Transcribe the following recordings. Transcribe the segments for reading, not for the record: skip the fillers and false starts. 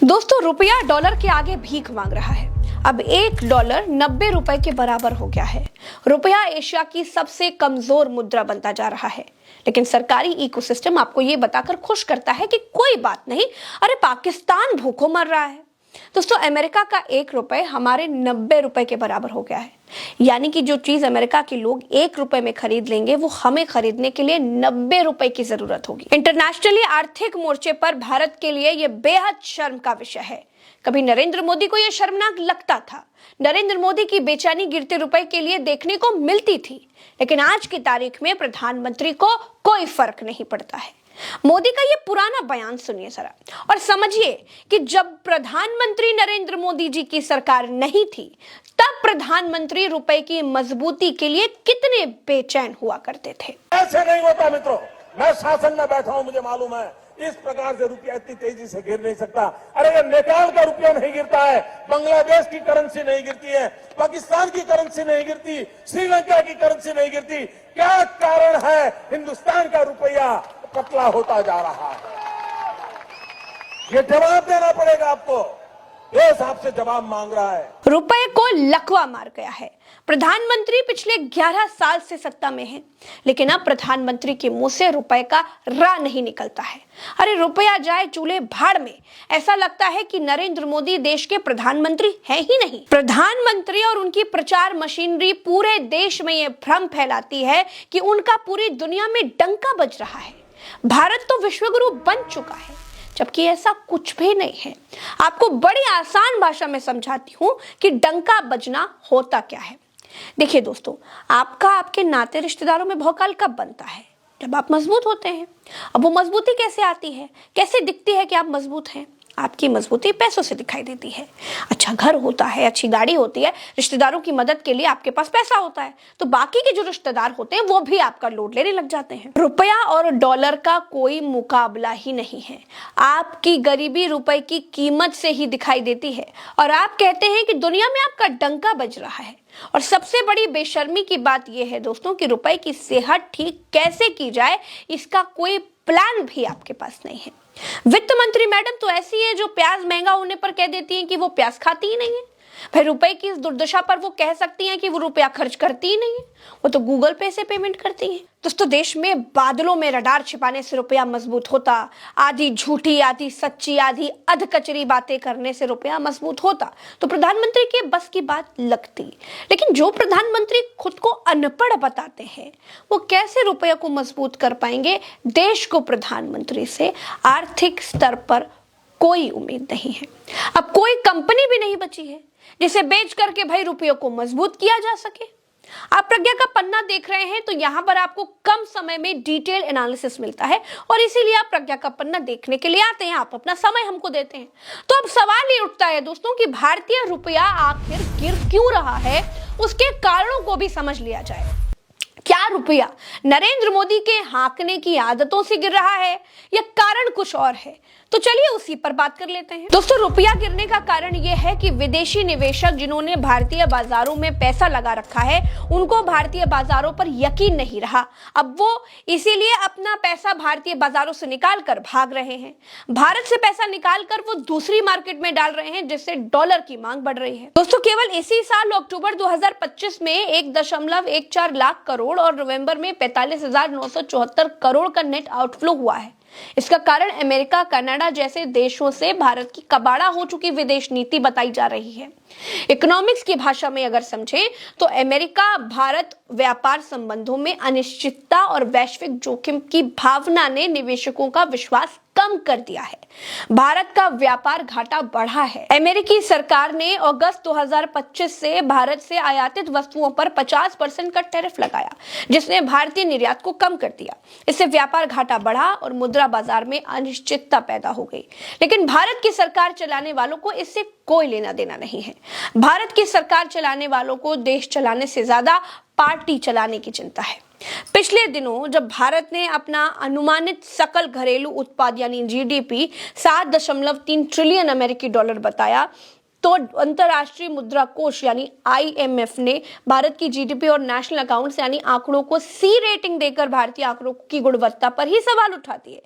दोस्तों, रुपया डॉलर के आगे भीख मांग रहा है। अब $1 90 रुपए के बराबर हो गया है। रुपया एशिया की सबसे कमजोर मुद्रा बनता जा रहा है, लेकिन सरकारी इकोसिस्टम आपको ये बताकर खुश करता है कि कोई बात नहीं, अरे पाकिस्तान भूखों मर रहा है। दोस्तों, अमेरिका का $1 हमारे 90 रुपए के बराबर हो गया है। यानी कि जो चीज अमेरिका के लोग $1 में खरीद लेंगे, वो हमें खरीदने के लिए 90 रुपए की जरूरत होगी। इंटरनेशनली आर्थिक मोर्चे पर भारत के लिए यह बेहद शर्म का विषय है। कभी नरेंद्र मोदी को यह शर्मनाक लगता था। नरेंद्र मोदी की बेचैनी गिरते रुपए के लिए देखने को मिलती थी, लेकिन आज की तारीख में प्रधानमंत्री को कोई फर्क नहीं पड़ता है। मोदी का ये पुराना बयान सुनिए जरा और समझिए कि जब प्रधानमंत्री नरेंद्र मोदी जी की सरकार नहीं थी, तब प्रधानमंत्री रुपए की मजबूती के लिए कितने बेचैन हुआ करते थे। ऐसे नहीं होता मित्रों, मैं शासन में बैठा हूं, मुझे मालूम है इस प्रकार से रुपया इतनी तेजी से गिर नहीं सकता। अरे ये नेपाल का रुपया नहीं गिरता है, बांग्लादेश की करेंसी नहीं गिरती है, पाकिस्तान की करेंसी नहीं गिरती, श्रीलंका की करेंसी नहीं गिरती। क्या कारण है हिंदुस्तान का रुपया पतला होता जा रहा है? ये जवाब देना पड़ेगा आपको। देश आपसे जवाब मांग रहा है। रुपए को लकवा मार गया है। प्रधानमंत्री पिछले 11 साल से सत्ता में है, लेकिन अब प्रधानमंत्री के मुंह से रुपए का रा नहीं निकलता है। अरे रुपया जाए चूल्हे भाड़ में, ऐसा लगता है कि नरेंद्र मोदी देश के प्रधानमंत्री हैं ही नहीं। प्रधानमंत्री और उनकी प्रचार मशीनरी पूरे देश में यह भ्रम फैलाती है कि उनका पूरी दुनिया में डंका बज रहा है। भारत तो विश्वगुरु बन चुका है, जबकि ऐसा कुछ भी नहीं है। आपको बड़ी आसान भाषा में समझाती हूं कि डंका बजना होता क्या है। देखिए दोस्तों, आपका आपके नाते रिश्तेदारों में भौकाल कब बनता है? जब आप मजबूत होते हैं। अब वो मजबूती कैसे आती है, कैसे दिखती है कि आप मजबूत हैं? आपकी मजबूती पैसों से दिखाई देती है। अच्छा घर होता है, अच्छी गाड़ी होती है, रिश्तेदारों की मदद के लिए आपके पास पैसा होता है, तो बाकी के जो रिश्तेदार होते हैं वो भी आपका लोड लेने लग जाते हैं। रुपया और डॉलर का कोई मुकाबला ही नहीं है। आपकी गरीबी रुपए की कीमत से ही दिखाई देती है और आप कहते हैं कि दुनिया में आपका डंका बज रहा है। और सबसे बड़ी बेशर्मी की बात यह है दोस्तों कि रुपए की सेहत ठीक कैसे की जाए, इसका कोई प्लान भी आपके पास नहीं है। वित्त मंत्री मैडम तो ऐसी है जो प्याज महंगा होने पर कह देती हैं कि वो प्याज खाती ही नहीं है। भाई रुपए की इस दुर्दशा पर वो कह सकती हैं कि वो रुपया खर्च करती ही नहीं है, वो तो गूगल पे से पेमेंट करती हैं। दोस्तों, देश में बादलों में रडार छिपाने से रुपया मजबूत होता, आधी झूठी आधी सच्ची आधी अधकचरी बातें करने से रुपया मजबूत होता, तो प्रधानमंत्री के बस की बात लगती। लेकिन जो प्रधानमंत्री खुद को अनपढ़ बताते हैं, वो कैसे रुपये को मजबूत कर पाएंगे? देश को प्रधानमंत्री से आर्थिक स्तर पर कोई उम्मीद नहीं है। अब कोई कंपनी भी नहीं बची है जिसे बेच करके भाई रुपयों को मजबूत किया जा सके। आप प्रज्ञा का पन्ना देख रहे हैं, तो यहाँ पर आपको कम समय में डिटेल एनालिसिस मिलता है और इसीलिए आप प्रज्ञा का पन्ना देखने के लिए आते हैं, आप अपना समय हमको देते हैं। तो अब सवाल ये उठता है दोस्तों कि भारतीय रुपया आखिर गिर क्यों रहा है, उसके कारणों को भी समझ लिया जाए। क्या रुपया नरेंद्र मोदी के हाँकने की आदतों से गिर रहा है या कारण कुछ और है? तो चलिए उसी पर बात कर लेते हैं। दोस्तों, रुपया गिरने का कारण यह है कि विदेशी निवेशक जिन्होंने भारतीय बाजारों में पैसा लगा रखा है, उनको भारतीय बाजारों पर यकीन नहीं रहा। अब वो इसीलिए अपना पैसा भारतीय बाजारों से निकाल कर भाग रहे हैं। भारत से पैसा निकाल कर वो दूसरी मार्केट में डाल रहे हैं, जिससे डॉलर की मांग बढ़ रही है। दोस्तों, केवल इसी साल अक्टूबर 2025 में 1.14 लाख करोड़ और नवंबर में 45,974 करोड़ का नेट आउटफ्लो हुआ है। इसका कारण अमेरिका, कनाडा जैसे देशों से भारत की कबाड़ा हो चुकी विदेश नीति बताई जा रही है। इकोनॉमिक्स की भाषा में अगर समझें तो अमेरिका भारत व्यापार संबंधों में अनिश्चितता और वैश्विक जोखिम की भावना ने निवेशकों का विश्वास कम कर दिया है। भारत का व्यापार घाटा बढ़ा है। अमेरिकी सरकार ने अगस्त 2025 से भारत से आयातित वस्तुओं पर 50% का टैरिफ लगाया, जिसने भारतीय निर्यात को कम कर दिया। इससे व्यापार घाटा बढ़ा और मुद्रा बाजार में अनिश्चितता पैदा हो गई। लेकिन भारत की सरकार चलाने वालों को इससे कोई लेना देना नहीं है। भारत की सरकार चलाने वालों को देश चलाने से ज्यादा पार्टी चलाने की चिंता है। पिछले दिनों जब भारत ने अपना अनुमानित सकल घरेलू उत्पाद यानी जीडीपी 7.3 ट्रिलियन अमेरिकी डॉलर बताया, तो अंतरराष्ट्रीय मुद्रा कोष यानी आईएमएफ ने भारत की जीडीपी और नेशनल अकाउंट्स यानी आंकड़ों को सी रेटिंग देकर भारतीय आंकड़ों की गुणवत्ता पर ही सवाल उठाती है।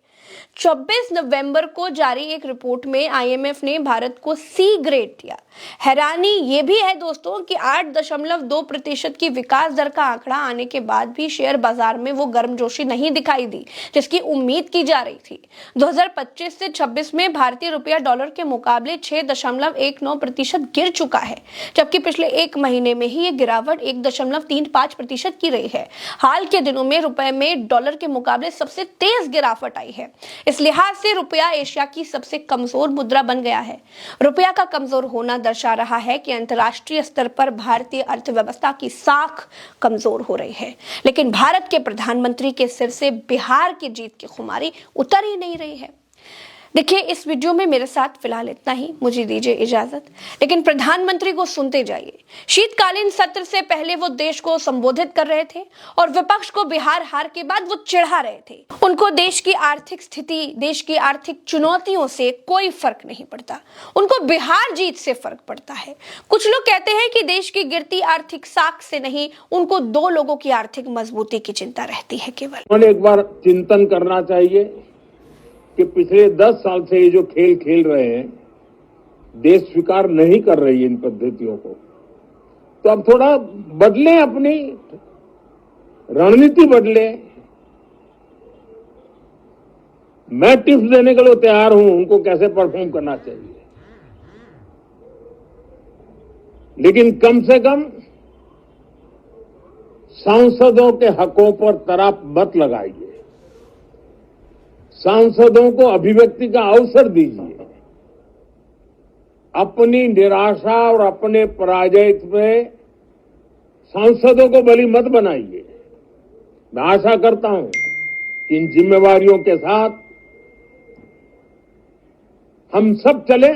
24 नवंबर को जारी एक रिपोर्ट में आईएमएफ ने भारत को सी ग्रेड दिया। हैरानी ये भी है दोस्तों कि 8.2% की विकास दर का आंकड़ा आने के बाद भी शेयर बाजार में वो गर्मजोशी नहीं दिखाई दी जिसकी उम्मीद की जा रही थी। 2025 से 26 में भारतीय रुपया डॉलर के मुकाबले 6.19% गिर चुका है, जबकि पिछले एक महीने में ही ये गिरावट 1.35% की रही है। हाल के दिनों में रुपए में डॉलर के मुकाबले सबसे तेज गिरावट आई है। इस लिहाज से रुपया एशिया की सबसे कमजोर मुद्रा बन गया है। रुपया का कमजोर होना दर्शा रहा है कि अंतर्राष्ट्रीय स्तर पर भारतीय अर्थव्यवस्था की साख कमजोर हो रही है, लेकिन भारत के प्रधानमंत्री के सिर से बिहार की जीत की खुमारी उतर ही नहीं रही है। देखिए, इस वीडियो में मेरे साथ फिलहाल इतना ही, मुझे दीजिए इजाजत। लेकिन प्रधानमंत्री को सुनते जाइए। शीतकालीन सत्र से पहले वो देश को संबोधित कर रहे थे और विपक्ष को बिहार हार के बाद वो चिढ़ा रहे थे। उनको देश की आर्थिक स्थिति, देश की आर्थिक चुनौतियों से कोई फर्क नहीं पड़ता, उनको बिहार जीत से फर्क पड़ता है। कुछ लोग कहते हैं कि देश की गिरती आर्थिक साख से नहीं, उनको दो लोगों की आर्थिक मजबूती की चिंता रहती है केवल। एक बार चिंतन करना चाहिए कि पिछले 10 साल से ये जो खेल खेल रहे हैं, देश स्वीकार नहीं कर रही है इन पद्धतियों को, तो अब थोड़ा बदलें, अपनी रणनीति बदले। मैं टिप्स देने के लिए तैयार हूं उनको कैसे परफॉर्म करना चाहिए, लेकिन कम से कम सांसदों के हकों पर तराप मत लगाइए। सांसदों को अभिव्यक्ति का अवसर दीजिए। अपनी निराशा और अपने पराजय में सांसदों को बलि मत बनाइए। मैं आशा करता हूं कि इन जिम्मेवारियों के साथ हम सब चलें